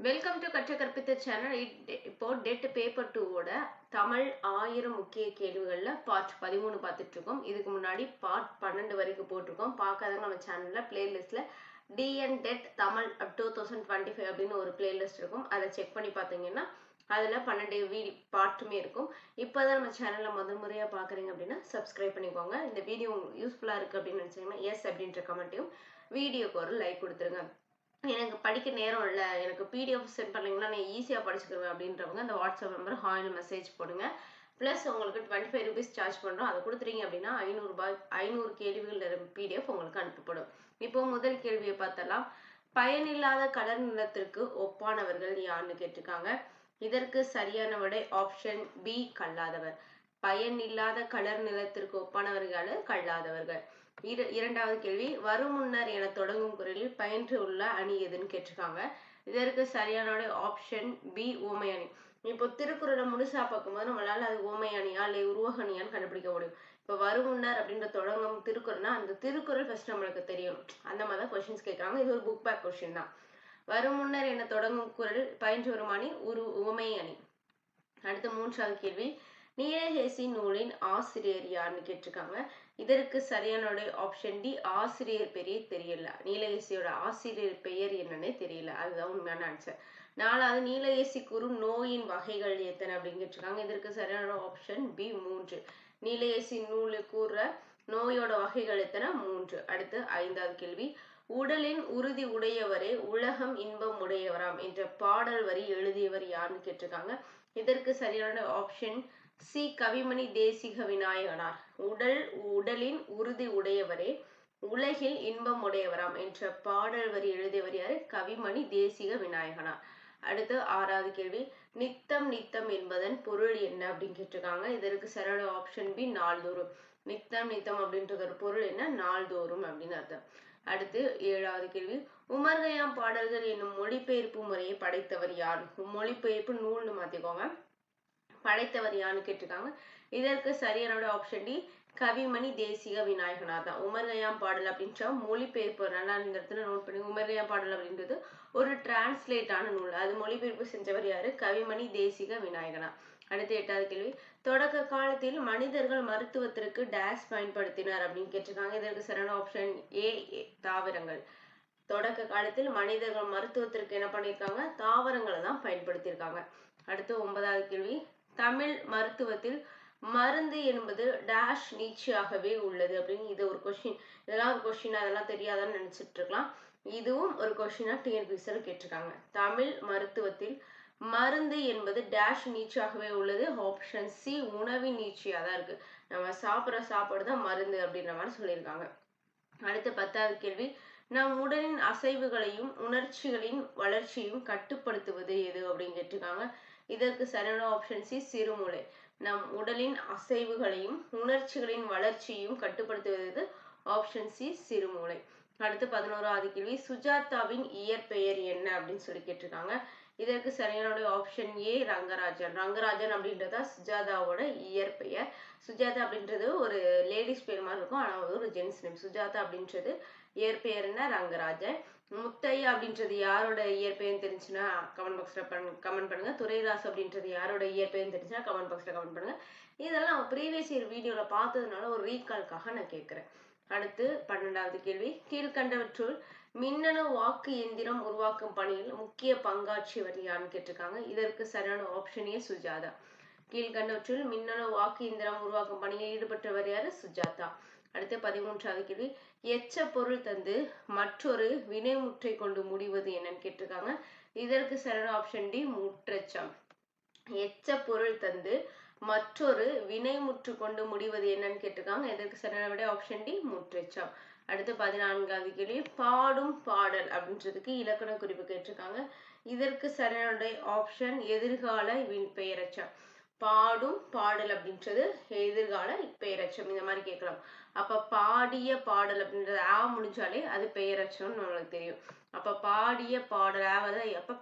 Welcome to கற்ற கற்பித்த channel. இப்போ டெட் பேப்பர் 2 ஓட தமிழ் 1000 முக்கிய கேள்விகள்ல பார்ட் 13 பார்த்துட்டு இருக்கோம். இதுக்கு முன்னாடி பார்ட் 12 வரைக்கும் போட்டிருக்கோம். பார்க்காதவங்க நம்ம சேனல்ல பிளேலிஸ்ட்ல டிஎன் டெட் தமிழ் 2025 அப்படின்னு ஒரு பிளேலிஸ்ட் இருக்கும். அதை செக் பண்ணி பார்த்தீங்கன்னா அதுல 12 பார்ட்டுமே இருக்கும். இப்போதான் நம்ம சேனல்ல முதல் முறையா பாக்குறீங்க அப்படின்னா சப்ஸ்கிரைப் பண்ணிக்கோங்க. இந்த வீடியோ யூஸ்ஃபுல்லா இருக்கு அப்படின்னு நினைச்சீங்கன்னா எஸ் அப்படின்ற கமெண்ட்டையும் வீடியோக்கு ஒரு லைக் கொடுத்துருங்க. எனக்கு படிக்க நேரம் இல்லை, எனக்கு பிடிஎஃப் சென்ட் பண்ணீங்கன்னா நான் ஈஸியாக படிச்சுக்குவேன் அப்படின்றவங்க அந்த வாட்ஸ்அப் நம்பர் ஹாய்னு மெசேஜ் போடுங்க. ப்ளஸ் உங்களுக்கு 25 rupees சார்ஜ் பண்ணுறோம். அதை கொடுத்துறீங்க அப்படின்னா 500 கேள்விகள் பிடிஎஃப் உங்களுக்கு அனுப்பப்படும். இப்போ முதல் கேள்வியை பார்த்தலாம். பயனில்லாத கலர் நிலத்திற்கு ஒப்பானவர்கள் யாருன்னு கேட்டிருக்காங்க. இதற்கு சரியான விடை ஆப்ஷன் பி, கல்லாதவர். பயனில்லாத கலர் நிலத்திற்கு ஒப்பானவர்கள் கல்லாதவர்கள். இரண்டாவது கேள்வி, வரும் முன்னர் என தொடங்கும் குரலில் பயின்று உள்ள அணி எதுன்னு கேட்டிருக்காங்க. இதற்கு சரியான ஆப்ஷன் பி, ஓமை அணி. இப்போ திருக்குறளை முழுசா பார்க்கும்போது நம்மளால அது ஓமை அணியா இல்லை உருவக அணியான்னு கண்டுபிடிக்க முடியும். இப்போ வரும் முன்னர் அப்படின்ற தொடங்கும் திருக்குறள்னா அந்த திருக்குறள் ஃபர்ஸ்ட் நம்மளுக்கு தெரியணும். அந்த மாதிரி தான் கொஸ்டின்ஸ் கேட்கறாங்க. இது ஒரு புக் பேக் கொஸ்டின் தான். வரும் முன்னர் என தொடங்கும் குரல் பயின்று வரும் அணி உவமை அணி. அடுத்து மூன்றாவது கேள்வி, நீலகேசி நூலின் ஆசிரியர் யாருன்னு கேட்டிருக்காங்க. இதற்கு சரியான ஆப்ஷன் டி, ஆசிரியர் பெரிய தெரியல. நீலகேசியோட ஆசிரியர் பெயர் என்னன்னே தெரியல. அதுதான் உண்மையான ஆன்சர். நாலாவது, நீலகேசி கூறும் நோயின் வகைகள் எத்தனை அப்படின்னு கேட்டிருக்காங்க. இதற்கு சரியான ஆப்ஷன் பி, 3. நீலகேசி நூலு கூறுற நோயோட வகைகள் எத்தனை? 3. அடுத்து ஐந்தாவது கேள்வி, உடலின் உறுதி உடையவரே உலகம் இன்பம் உடையவராம் என்ற பாடல் வரி எழுதியவர் யாருன்னு கேட்டிருக்காங்க. இதற்கு சரியான ஆப்ஷன் சி, கவிமணி தேசிக விநாயகனார். உடலின் உறுதி உடையவரே உலகில் இன்பம் உடையவராம் என்ற பாடல் வரி எழுதியவர் யாரு? கவிமணி தேசிக விநாயகனார். அடுத்து ஆறாவது கேள்வி, நித்தம் நித்தம் என்பதன் பொருள் என்ன அப்படின்னு கேட்டிருக்காங்க. இதற்கு சரியான ஆப்ஷன் பி, நாள்தோறும். நித்தம் நித்தம் அப்படின்றது ஒரு பொருள் என்ன? நாள்தோறும் அப்படின்னு அர்த்தம். அடுத்து ஏழாவது கேள்வி, உமர்கயாம் பாடல்கள் என்னும் மொழிபெயர்ப்பு முறையை படைத்தவர் யார்? மொழிபெயர்ப்பு நூல்னு மாத்திக்கோங்க. படைத்தவர் யாருன்னு கேட்டிருக்காங்க. இதற்கு சரியான ஆப்ஷன் டி, கவிமணி தேசிக விநாயகனார் தான். உமர்கயாம் பாடல் அப்படின்ற மொழிபெயர்ப்பு நல்லா இந்த இடத்துல நோட் பண்ணி. உமர்கயாம் பாடல் அப்படின்றது ஒரு டிரான்ஸ்லேட்டான நூல். அது மொழிபெயர்ப்பு செஞ்சவர் யாரு? கவிமணி தேசிக விநாயகனார். அடுத்து எட்டாவது கேள்வி, தொடக்க காலத்தில் மனிதர்கள் மருத்துவத்திற்கு டேஸ் பயன்படுத்தினார் அப்படின்னு கேட்டிருக்காங்க. இதற்கு சரியான ஆப்ஷன் ஏ, தாவரங்கள். தொடக்க காலத்தில் மனிதர்கள் மருத்துவத்திற்கு என்ன பண்ணியிருக்காங்க? தாவரங்களை தான் பயன்படுத்தியிருக்காங்க. அடுத்து ஒன்பதாவது கேள்வி, தமிழ் மருத்துவத்தில் மருந்து என்பது டேஷ் நீட்சியாகவே உள்ளது அப்படின்னு. இது ஒரு கொஸ்டின். இதெல்லாம் ஒரு கொஸ்டின், அதெல்லாம் தெரியாதான்னு நினைச்சிட்டு இருக்கலாம். இதுவும் ஒரு கொஸ்டினா டிஎன்பிஎஸ்சில கேட்டிருக்காங்க. தமிழ் மருத்துவத்தில் மருந்து என்பது டேஷ் நீட்சியாகவே உள்ளது. ஆப்ஷன் சி, உணவின் நீட்சியா தான் இருக்கு. நம்ம சாப்பிட்ற சாப்பாடு தான் மருந்து அப்படின்ற மாதிரி சொல்லியிருக்காங்க. அடுத்து பத்தாவது கேள்வி, நம் உடலின் அசைவுகளையும் உணர்ச்சிகளின் வளர்ச்சியும் கட்டுப்படுத்துவது எது அப்படின்னு கேட்டிருக்காங்க. இதற்கு சரியான ஆப்ஷன் சி, சிறுமூளை. நம் உடலின் அசைவுகளையும் உணர்ச்சிகளின் வளர்ச்சியும் கட்டுப்படுத்துவது ஆப்ஷன் சி, சிறுமூளை. அடுத்து 11வது கேள்வி, சுஜாதாவின் இயற்பெயர் என்ன அப்படின்னு சொல்லி கேட்டிருக்காங்க. இதற்கு சரியான ஆப்ஷன் ஏ, ரங்கராஜன். ரங்கராஜன் அப்படின்றதா சுஜாதாவோட இயற்பெயர். சுஜாதா அப்படின்றது ஒரு லேடிஸ் பேர் மாதிரி இருக்கும், ஆனா ஒரு ஜென்ஸ் நேம். சுஜாதா அப்படின்றது இயற்பெயர் என்ன? ரங்கராஜன். முத்தையா அப்படின்றது யாரோட இயற்பெயர்னு தெரிஞ்சுன்னா கமெண்ட் பாக்ஸ்ல கமெண்ட் பண்ணுங்க. துரைராசு அப்படின்றது யாரோட இயற்பெயர்னு தெரிஞ்சுன்னா கமெண்ட் பாக்ஸ்ல கமெண்ட் பண்ணுங்க. இதெல்லாம் ப்ரீவியஸ் இயர் வீடியோல பார்த்ததுனால ஒரு ரீகால்காக நான் கேட்கிறேன். அடுத்து 12வது கேள்வி, கீழ்கண்டவற்றுள் மின்னணு வாக்கு எந்திரம் உருவாக்கும் பணியில் முக்கிய பங்காற்றியவர் யாருன்னு கேட்டிருக்காங்க. இதற்கு சரியான ஆப்ஷன் ஏ, சுஜாதா. கீழ்கண்டவற்றுள் மின்னணு வாக்கு எந்திரம் உருவாக்கும் பணியில் ஈடுபட்டவர் யாரு? சுஜாதா. அடுத்து 13வது கேள்வி, எச்ச பொருள் தந்து மற்றொரு வினைமுற்றை கொண்டு முடிவது என்னன்னு கேட்டிருக்காங்க. இதற்கு சரியான ஆப்ஷன் டி, முற்றெச்சம். எச்ச பொருள் தந்து மற்றொரு வினைமுற்று கொண்டு முடிவது என்னன்னு கேட்டிருக்காங்க. இதற்கு சரியான விடை ஆப்ஷன் டி, முற்றெச்சம். அடுத்து 14வது கேள்வி, பாடும் பாடல் அப்படின்றதுக்கு இலக்கண குறிப்பு கேட்டிருக்காங்க. இதற்கு சரியான ஆப்ஷன் எதிர்கால பெயரச்சம். பாடும் பாடல் அப்படின்றது எதிர்கால பெயரச்சம். இந்த மாதிரி கேட்கலாம். அப்ப பாடிய பாடல் அப்படின்றது ஆ முடிஞ்சாலே அது பெயரச்சம்னு நம்மளுக்கு தெரியும். அப்ப பாடிய பாடல் ஆவது அப்ப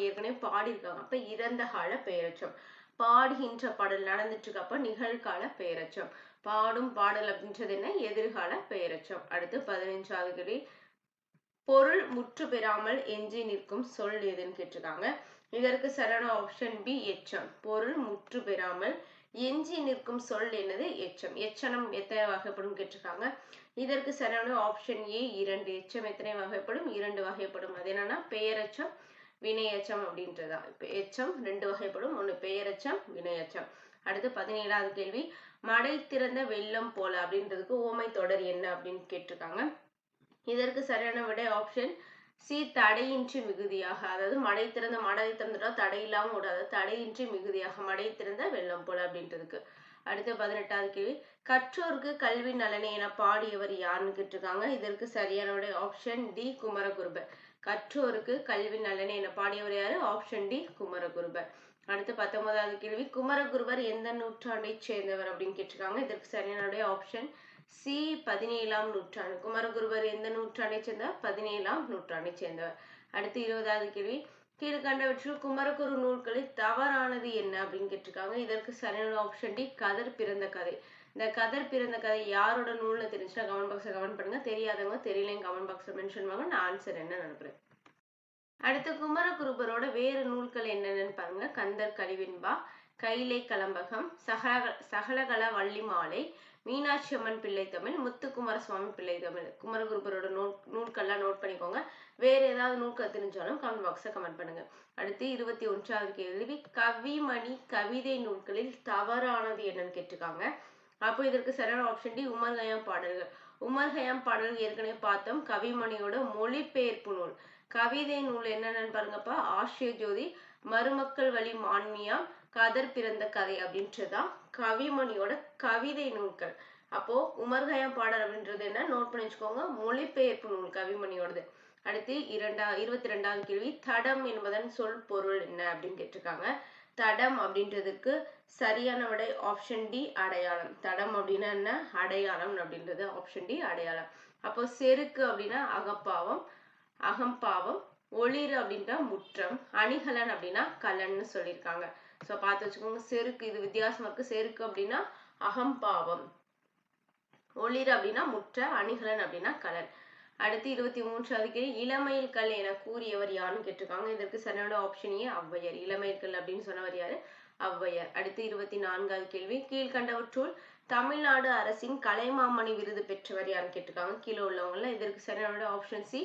ஏற்கனவே பாடியிருக்காங்க. அப்ப இறந்த கால பெயரச்சம். பாடுகின்ற பாடல் நடந்துட்டு இருக்கு, அப்ப நிகழ்கால பெயரச்சம். பாடும் பாடல் அப்படின்றது என்ன? எதிர்கால பெயரச்சம். அடுத்து 15வது கேள்வி, பொருள் முற்று பெறாமல் எஞ்சி நிற்கும் சொல் எதுன்னு கேட்டிருக்காங்க. இதற்கு சரியான ஆப்ஷன் பி எச்சம். பொருள் முற்று பெறாமல் எஞ்சி நிற்கும் சொல் என்னது? எச்சம். எச்சனம் எத்தனை வகைப்படும் கேட்டிருக்காங்க. இதற்கு சரியான ஆப்ஷன் ஏ 2. எச்சம் எத்தனை வகைப்படும்? 2 வகைப்படும். அது என்னன்னா பெயரெச்சம், வினையச்சம் அப்படின்றதா. எச்சம் 2 வகைப்படும். ஒண்ணு பெயரெச்சம், வினையச்சம். அடுத்து 17வது கேள்வி, மடை திறந்த வெள்ளம் போல அப்படின்றதுக்கு ஓமை தொடர் என்ன அப்படின்னு கேட்டிருக்காங்க. இதற்கு சரியான விடை ஆப்ஷன் சி தடையின்றி மிகுதியாக. அதாவது மடை திறந்துட்டா தடை இல்லாம விடாது, தடையின்றி மிகுதியாக மடை திறந்த வெள்ளம் போல அப்படின்றதுக்கு. அடுத்து 18வது கேள்வி, கற்றோருக்கு கல்வி நலனே என பாடியவர் யாருன்னு கேட்டிருக்காங்க. இதற்கு சரியான விடை ஆப்ஷன் டி குமரகுருபர். கற்றோருக்கு கல்வி நலனே என பாடியவர் யாரு? Option D Kumaragurupar. அடுத்து 19வது கேள்வி, குமரகுருபர் எந்த நூற்றாண்டை சேர்ந்தவர் அப்படின்னு கேட்டிருக்காங்க. இதற்கு சரியான விடை ஆப்ஷன் சி 17ஆம் நூற்றாண்டு. குமரகுருபர் எந்த நூற்றாண்டை சேர்ந்தவர்? 17ஆம் நூற்றாண்டை சேர்ந்தவர். அடுத்து 20வது கேள்வி, கீழ்கண்டவற்றில் குமரகுரு நூல்களில் தவறானது என்ன அப்படின்னு கேட்டிருக்காங்க. இதற்கு சரியான ஆப்ஷன் டி கதர் பிறந்த கதை. இந்த கதர் பிறந்த கதை யாரோட நூல்னு தெரிஞ்சுன்னா கமெண்ட் பாக்ஸ்ல கமெண்ட் பண்ணுங்க. தெரியாதவங்க தெரியலையும் கமெண்ட் பாக்ஸ்ல மென்ஷன் பண்ணுங்க. நான் ஆன்சர் என்ன அனுப்புறேன். அடுத்து குமரகுருபரோட வேறு நூல்கள் என்னென்னு பாருங்க. கந்தர் கலிவெண்பா, கைலை கலம்பகம், சகலகல வள்ளி மாலை, மீனாட்சி அம்மன் பிள்ளை தமிழ், முத்துக்குமார சுவாமி பிள்ளை தமிழ். குமரகுருபரோட நூல்கள்லாம் நோட் பண்ணிக்கோங்க. வேற ஏதாவது நூல்கள் தெரிஞ்சாலும் கமெண்ட் பாக்ஸ்ல கமெண்ட் பண்ணுங்க. அடுத்து 21வது கேள்வி, கவிமணி கவிதை நூல்களில் தவறானது என்னன்னு கேட்டிருக்காங்க. அப்போ இதற்கு சரியான ஆப்ஷன் டி உமர் கயாம் பாடல்கள். உமர் கயாம் பாடல்கள் ஏற்கனவே பார்த்தோம். கவிமணியோட மொழிபெயர்ப்பு நூல். கவிதை நூல் என்னென்னு பாருங்கப்பா. ஆசிய ஜோதி, மருமக்கள் வழி மான்மியா, கதர் பிறந்த கதை அப்படின்றதுதான் கவிமணியோட கவிதை நூல்கள். அப்போ உமர் கயாம் பாடல் அப்படின்றது என்ன நோட் பண்ணி வச்சுக்கோங்க. மொழிபெயர்ப்பு நூல் கவிமணியோடது. அடுத்து 22வது கேள்வி, தடம் என்பதன் சொல் பொருள் என்ன அப்படின்னு கேட்டிருக்காங்க. தடம் அப்படின்றதுக்கு சரியான விடை ஆப்ஷன் டி அடையாளம். தடம் அப்படின்னா என்ன? அடையாளம் அப்படின்றது ஆப்ஷன் டி அடையாளம். அப்போ செருக்கு அப்படின்னா அகப்பாவம், அகம்பாவம், ஒளிர் அப்படின்னா முற்றம், அணிகலன் அப்படின்னா கலன்னு சொல்லியிருக்காங்க. சோ பார்த்து வச்சுக்கோங்க. செருக்கு இது வித்தியாசமா இருக்கு. செருக்கு அப்படின்னா அகம்பாவம், ஒளிர் அப்படின்னா முற்ற, அணிகலன் அப்படின்னா கலன். அடுத்து 23வது கேள்வி, இளமையில் கல் என கூறியவர் யாருன்னு கேட்டிருக்காங்க. இதற்கு சரியான ஆப்ஷன் ஏ ஔவையார். இளமையில் கல் அப்படின்னு சொன்னவர் யாரு? ஔவையார். அடுத்து 24வது கேள்வி, கீழ்கண்டவற்றுள் தமிழ்நாடு அரசின் கலைமாமணி விருது பெற்றவர் யாருன்னு கேட்டிருக்காங்க. கீழே உள்ளவங்கள. இதற்கு சரியான ஆப்ஷன் சி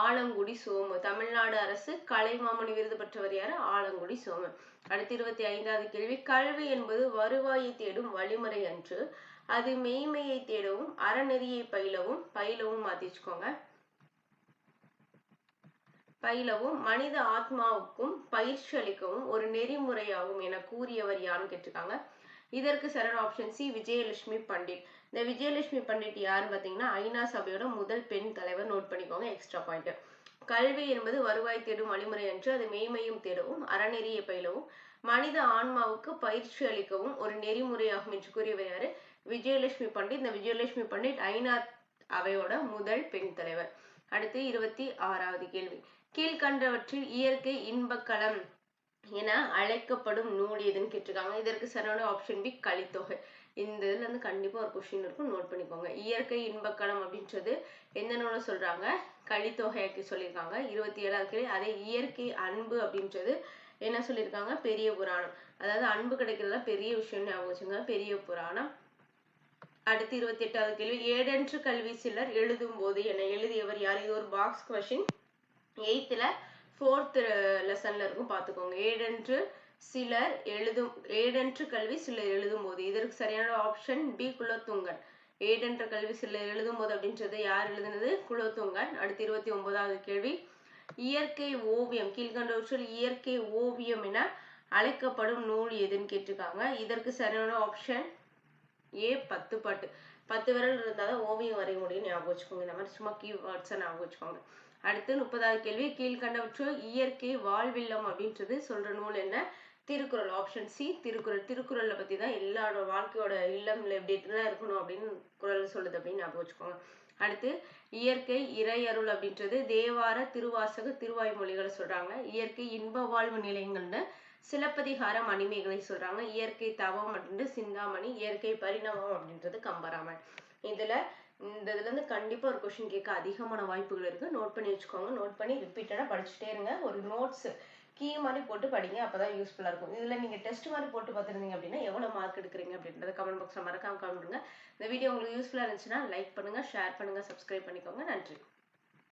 ஆலங்குடி சோமு. தமிழ்நாடு அரசு கலைமாமணி விருது பெற்றவர் யாரு? ஆலங்குடி சோமு. அடுத்து 25வது கேள்வி, கல்வி என்பது வருவாயை தேடும் வழிமுறை அன்று, அது மெய்மையை தேடவும் அறநெறியை பயிலவும் மாத்திச்சுக்கோங்க. பயிலவும் மனித ஆத்மாவுக்கும் பயிற்சி அளிக்கவும் ஒரு நெறிமுறையாகும் என கூறியவர் யாருன்னு கேட்டிருக்காங்க. இதற்கு சரியான ஆப்ஷன் சி விஜயலட்சுமி பண்டிட். இந்த விஜயலட்சுமி பண்டிட் யாருன்னு பாத்தீங்கன்னா ஐநா சபையோட முதல் பெண் தலைவர். நோட் பண்ணிக்கோங்க. Extra point. கல்வி என்பது வருவாய் தேடும் வழிமுறை அன்று, அது மெய்மையும் தேடவும் அறநெறியை பயிலவும் மனித ஆன்மாவுக்கு பயிற்சி அளிக்கவும் ஒரு நெறிமுறையாகும் என்று கூறியவர் யாரு? விஜயலட்சுமி பண்டிட். இந்த விஜயலட்சுமி பண்டிட் ஐநா அவையோட முதல் பெண் தலைவர். அடுத்து 26வது கேள்வி, கீழ்கண்டவற்றில் இயற்கை இன்பக்களம் என அழைக்கப்படும் நூல் எதுன்னு கேட்டிருக்காங்க. இதற்கு சரியான ஆப்ஷன் பி கலித்தொகை. இந்த இதுல இருந்து கண்டிப்பா ஒரு கொஸ்டின் இருக்கும். நோட் பண்ணிக்கோங்க. இயற்கை இன்பக்களம் அப்படின்றது எந்த நூலை சொல்றாங்க? கலித்தொகைக்கு சொல்லியிருக்காங்க. 27வது கேள்வி, அதே இயற்கை அன்பு அப்படின்றது என்ன சொல்லியிருக்காங்க? பெரிய புராணம். அதாவது அன்பு கிடைக்கிறதா பெரிய விஷயம் ஞாபகம் வச்சுங்க. பெரிய புராணம். அடுத்து 28வது கேள்வி, ஏடென்று கல்வி சிலர் எழுதும் போது என எழுதியவர் யார்? இது ஒரு பாக்ஸ் கொஸ்டின். 8th 4th லெசன்ல இருக்கும், பாத்துக்கோங்க. ஏடென்று கல்வி சிலர் எழுதும் போது. இதற்கு சரியான ஆப்ஷன் பி குலோத்துங்கன். ஏடென்ற கல்வி சிலர் எழுதும் போது அப்படின்றது யார் எழுதுனது? குலோத்துங்கன். அடுத்து 29வது கேள்வி, இயற்கை ஓவியம் கீழ்கண்டவற்றில் இயற்கை ஓவியம் என அழைக்கப்படும் நூல் எதுன்னு கேட்டிருக்காங்க. இதற்கு சரியான ஆப்ஷன் ஏ 10 பாட்டு. 10 விரல் இருந்தாதான் ஓவியம் வரைய முடியும். ஞாபகம் வச்சுக்கோங்க. இந்த மாதிரி சும்மா கீவேர்ட்ஸை ஞாபகம் வச்சுக்கோங்க. அடுத்து 30வது கேள்வி, கீழ்கண்டவற்றுள் இயற்கை வாழ்வில்லம் அப்படின்றது சொல்ற நூல் என்ன? திருக்குறள். Option C Thirukkural. திருக்குறளை பத்தி தான் எல்லாரோட வாழ்க்கையோட இல்லம்ல எப்படி தான் இருக்கணும் அப்படின்னு குறள் சொல்லுது அப்படின்னு ஞாபகம் வச்சுக்கோங்க. அடுத்து இயற்கை இறையருள் அப்படின்றது தேவார, திருவாசக, திருவாய்மொழிகளை சொல்றாங்க. இயற்கை இன்ப வாழ்வு நிலையங்கள்னு சிலப்பதிகார மணிமேகலை சொல்றாங்க. இயற்கை தவம் அப்படின்றது சிந்தாமணி. இயற்கை பரிணாமம் அப்படின்றது கம்பராமாயணம். இதுல இந்த இதுல இருந்து கண்டிப்பா ஒரு கொஸ்டின் கேட்க அதிகமான வாய்ப்புகள் இருக்கு. நோட் பண்ணி வச்சுக்கோங்க. நோட் பண்ணி ரிப்பீட்டடா படிச்சுட்டே இருங்க. ஒரு நோட்ஸ் கீ மாதிரி போட்டு படிங்க. அப்பதான் யூஸ்ஃபுல்லா இருக்கும். இதுல நீங்க டெஸ்ட் மாதிரி போட்டு பார்த்துருந்தீங்க அப்படின்னா எவ்வளவு மார்க் எடுக்கிறீங்க அப்படின்றத கமெண்ட் பாக்ஸ்ல மறக்காம கமெண்ட் பண்ணுங்க. இந்த வீடியோ உங்களுக்கு யூஸ்ஃபுல்லா இருந்துச்சுன்னா லைக் பண்ணுங்க, ஷேர் பண்ணுங்க, சப்ஸ்கிரைப் பண்ணிக்கோங்க. நன்றி.